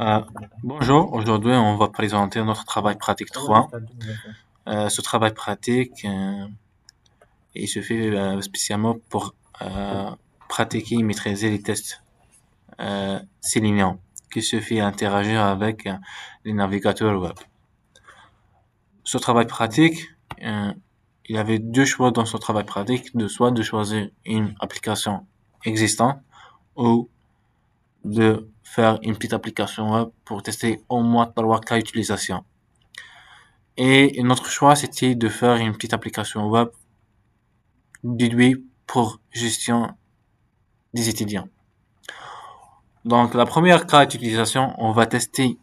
Euh, Bonjour, aujourd'hui on va présenter notre travail pratique 3. Ce travail pratique, il se fait spécialement pour pratiquer et maîtriser les tests Selenium qui se fait interagir avec les navigateurs web. Ce travail pratique, euh, il y avait deux choix dans ce travail pratique, soit de choisir une application existante ou de faire une petite application web pour tester au moins 3 cas d'utilisation. Et notre choix, c'était de faire une petite application web dédiée pour gestion des étudiants. Donc, la première cas d'utilisation, on va tester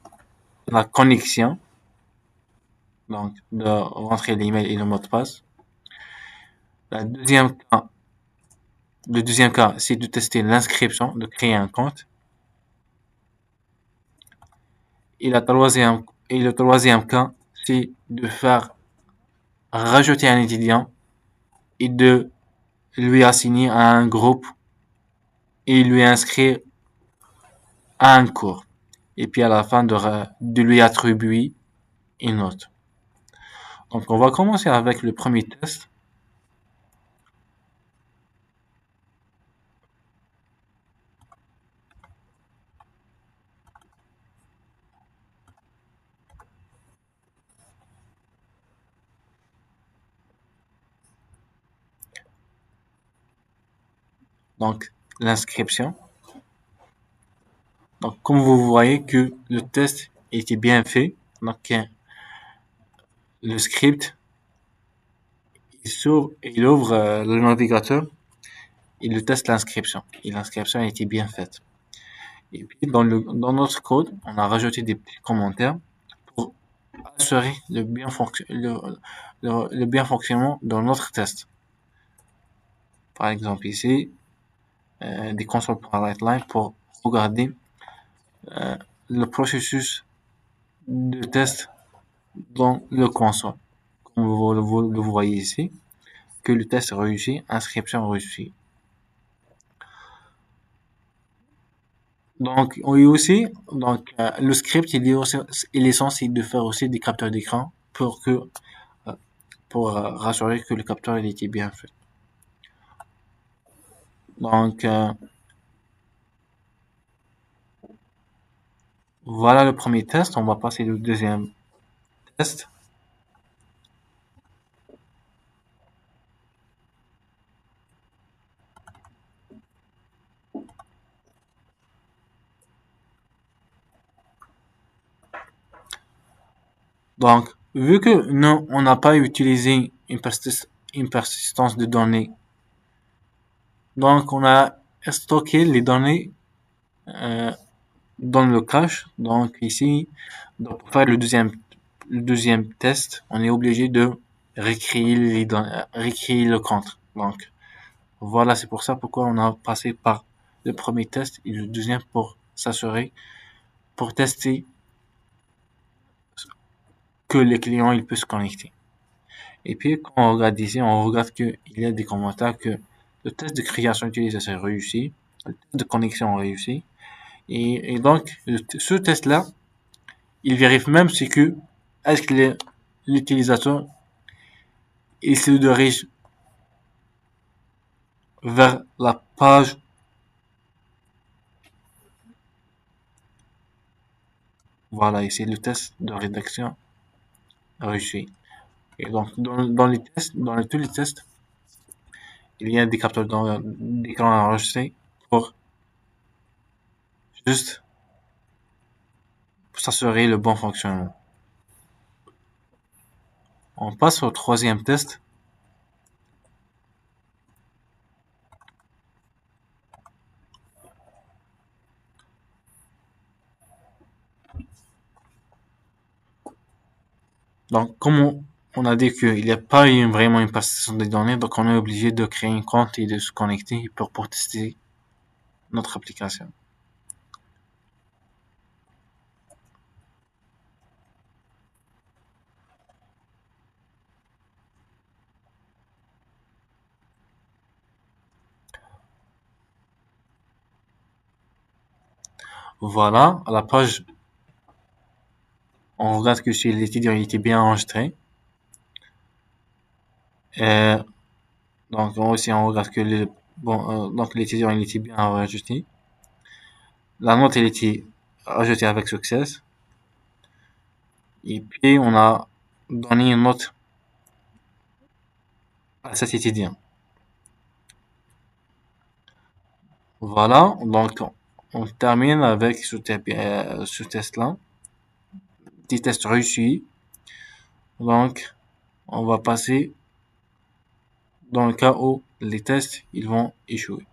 la connexion. Donc, de rentrer l'email et le mot de passe. La deuxième cas, le deuxième cas, c'est de tester l'inscription, de créer un compte. Et le troisième cas, c'est de faire rajouter un étudiant et de lui assigner à un groupe et lui inscrire à un cours. Et puis à la fin de lui attribuer une note. Donc on va commencer avec le premier test. Donc l'inscription. Donc comme vous voyez que le test était bien fait, donc le script il ouvre le navigateur et le teste l'inscription. Et l'inscription a été bien faite. Et puis dans notre code, on a rajouté des petits commentaires pour assurer le bien fonctionnement de notre test. Par exemple ici, des console.writeline pour regarder euh, le processus de test dans le console. Comme vous le voyez ici, que le test réussi, inscription réussie. Donc, oui aussi, donc le script il est censé de faire aussi des capteurs d'écran euh, pour rassurer que le capteur il était bien fait. Donc voilà le premier test. On va passer au deuxième test. Donc, vu que nous, on n'a pas utilisé une persistance de données, donc on a stocké les données euh, dans le cache. Donc ici, pour faire le deuxième test, on est obligé de récréer le compte. Donc voilà, c'est pour ça pourquoi on a passé par le premier test et le deuxième pour s'assurer, pour tester que les clients ils peuvent se connecter. Et puis, quand on regarde ici, on regarde qu'il y a des commentaires que le test de création d'utilisation est réussi, le test de connexion est réussi. Et donc, ce test-là, il vérifie même si que, est-ce que l'utilisateur, il se dirige vers la page, voilà, ici, le test de rédaction réussi. Et donc, dans tous les tests, il y a des capteurs d'écran enregistrés pour juste s'assurer le bon fonctionnement. On passe au troisième test. Donc, comme on a dit qu'il n'y a pas eu vraiment une passation des données, donc on est obligé de créer un compte et de se connecter pour tester notre application. Voilà, à la page On regarde que si l'étudiant il était bien enregistré. Euh, donc aussi on regarde que donc l'étudiant il était bien enregistré. La note elle était ajoutée avec succès. Et puis on a donné une note à cet étudiant. Voilà, donc on termine avec ce test-là. Des tests réussis. Donc on va passer dans le cas où les tests ils vont échouer.